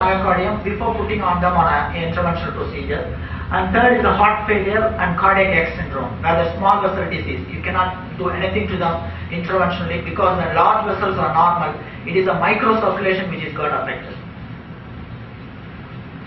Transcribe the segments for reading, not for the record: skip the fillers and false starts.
myocardium before putting on them on an interventional procedure. And third is the heart failure and cardiac arrest syndrome, where the small vessel disease. You cannot do anything to them interventionally because the large vessels are normal. It is a microcirculation which is got affected.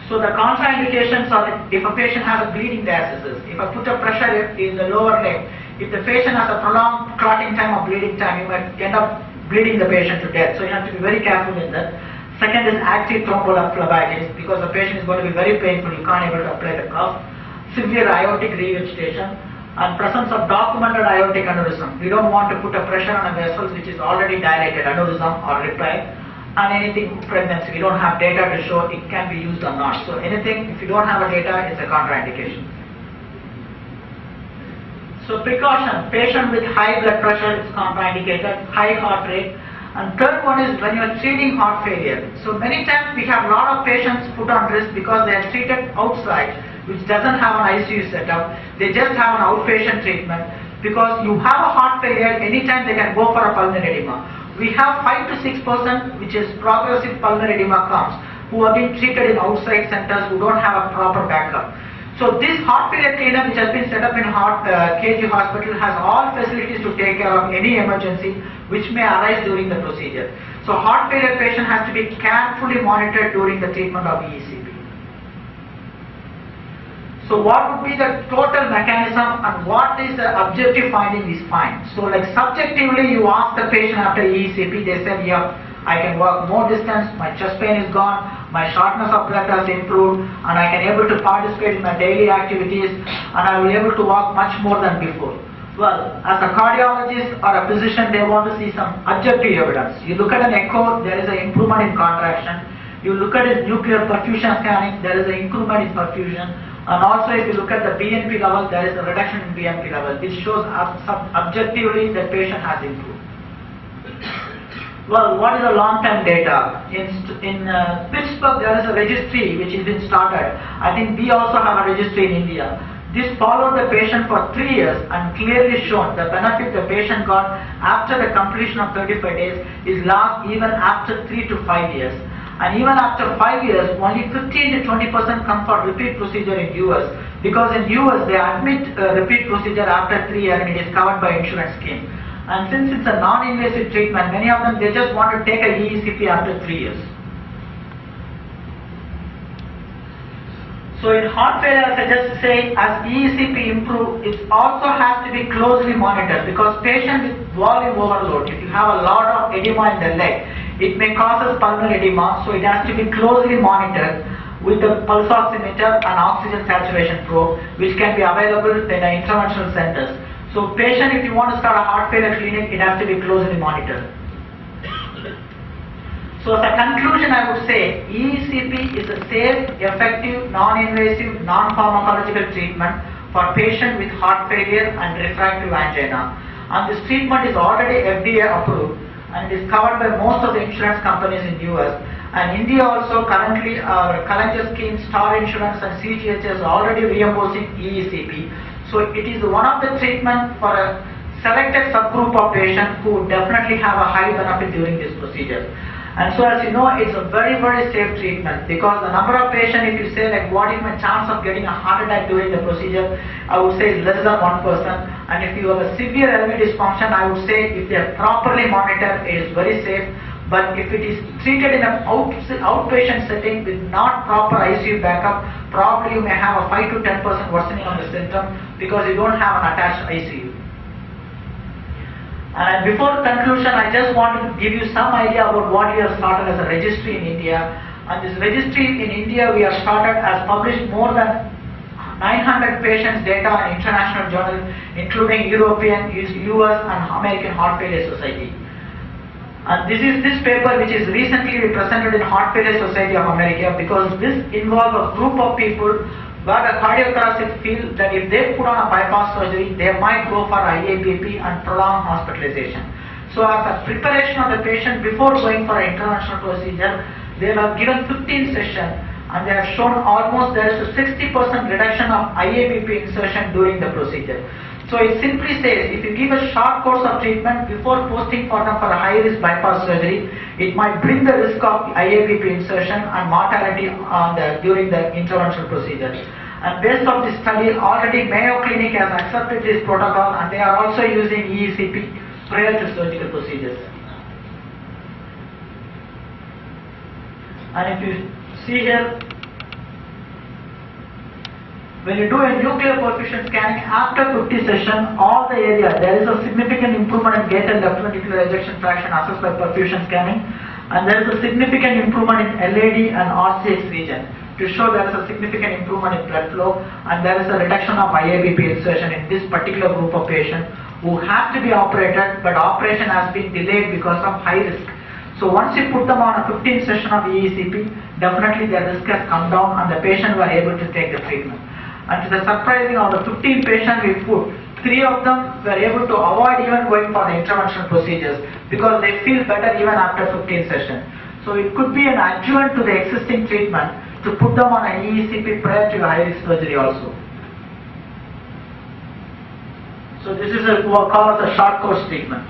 So the contraindications are if a patient has a bleeding diastasis, if I put a pressure in the lower leg, if the patient has a prolonged clotting time or bleeding time, you might end up bleeding the patient to death. So you have to be very careful in that. Second is active thrombophlebitis, because the patient is going to be very painful, you can't able to apply the cuff. Severe aortic regurgitation and presence of documented aortic aneurysm. We don't want to put a pressure on a vessel which is already dilated, aneurysm or repair. And anything pregnancy, we don't have data to show it can be used or not. So anything, if you don't have a data, it's a contraindication. So precaution, patient with high blood pressure is contraindicated, high heart rate. And third one is when you are treating heart failure. So many times we have a lot of patients put on risk because they are treated outside, which doesn't have an ICU setup. They just have an outpatient treatment. Because you have a heart failure, anytime they can go for a pulmonary edema. We have 5 to 6% which is progressive pulmonary edema comes, who have been treated in outside centers who don't have a proper backup. So this heart failure clinic which has been set up in KG hospital has all facilities to take care of any emergency which may arise during the procedure. So heart failure patient has to be carefully monitored during the treatment of EECP. So what would be the total mechanism and what is the objective finding is fine. So like subjectively you ask the patient after EECP, they said, yeah, I can walk more distance, my chest pain is gone, my shortness of breath has improved, and I can able to participate in my daily activities, and I will be able to walk much more than before. Well, as a cardiologist or a physician, they want to see some objective evidence. You look at an echo, there is an improvement in contraction. You look at a nuclear perfusion scanning, there is an improvement in perfusion. And also if you look at the BNP level, there is a reduction in BNP level, which shows objectively the patient has improved. Well, what is the long-term data? In Pittsburgh, there is a registry which has been started. I think we also have a registry in India. This followed the patient for 3 years and clearly shown the benefit the patient got after the completion of 35 days is last even after 3 to 5 years. And even after 5 years, only 15 to 20% come for repeat procedure in US. Because in US, they admit repeat procedure after 3 years and it is covered by insurance scheme. And since it's a non-invasive treatment, many of them, they just want to take a EECP after 3 years. So in heart failure, as I just say, as EECP improve, it also has to be closely monitored because patient with volume overload, if you have a lot of edema in the leg, it may cause pulmonary edema, so it has to be closely monitored with the pulse oximeter and oxygen saturation probe, which can be available in the interventional centers. So patient, if you want to start a heart failure clinic, it has to be closely monitored. So as a conclusion, I would say EECP is a safe, effective, non-invasive, non-pharmacological treatment for patients with heart failure and refractory angina. And this treatment is already FDA approved and it is covered by most of the insurance companies in US. And India also currently our Kalanja scheme, Star Insurance and CGHS are already reimbursing EECP. So it is one of the treatment for a selected subgroup of patients who would definitely have a high benefit during this procedure. And so as you know, it's a very, very safe treatment because the number of patients, if you say like what is my chance of getting a heart attack during the procedure, I would say is less than 1%. And if you have a severe LV dysfunction, I would say if they are properly monitored, it is very safe. But if it is treated in an outpatient setting with not proper ICU backup, probably you may have a 5 to 10% worsening of the symptom because you don't have an attached ICU. And before conclusion, I just want to give you some idea about what we have started as a registry in India. And this registry in India we have started has published more than 900 patients data in international journals, including European, US and American Heart Failure Society. And this is this paper which is recently presented in Heart Failure Society of America because this involves a group of people where the cardiothoracic feel that if they put on a bypass surgery, they might go for IABP and prolonged hospitalization. So as a preparation of the patient before going for an interventional procedure, they have given 15 sessions and they have shown almost there is a 60% reduction of IABP insertion during the procedure. So it simply says, if you give a short course of treatment before posting for them for a high-risk bypass surgery, it might bring the risk of IABP insertion and mortality during the interventional procedure. And based on this study, already Mayo Clinic has accepted this protocol and they are also using EECP prior to surgical procedures. And if you see here, when you do a nuclear perfusion scanning after 50 session, all the area, there is a significant improvement in gate and left ventricular ejection fraction assessed by perfusion scanning, and there is a significant improvement in LAD and RCX region to show there is a significant improvement in blood flow, and there is a reduction of IABP insertion in this particular group of patients who have to be operated, but operation has been delayed because of high risk. So once you put them on a 15 session of EECP, definitely their risk has come down and the patient were able to take the treatment. And to the surprising, of the 15 patients we put, 3 of them were able to avoid even going for the interventional procedures because they feel better even after 15 sessions. So it could be an adjuvant to the existing treatment to put them on an EECP prior to high-risk surgery also. So this is called as a short course treatment.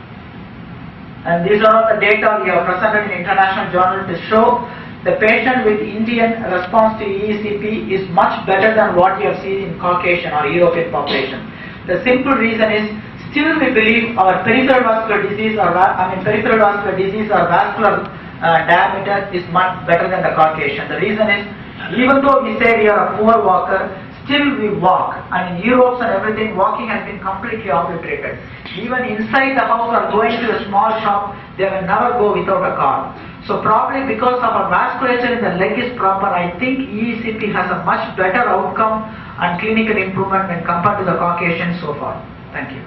And these are all the data we have presented in international journal to show the patient with Indian response to EECP is much better than what we have seen in Caucasian or European population. The simple reason is, still we believe our peripheral vascular disease or vascular diameter is much better than the Caucasian. The reason is, even though we say we are a poor walker, still we walk, and in Europe and everything, walking has been completely obliterated. Even inside the house or going to a small shop, they will never go without a car. So probably because of our vasculature in the leg is proper, I think EECP has a much better outcome and clinical improvement when compared to the Caucasian so far. Thank you.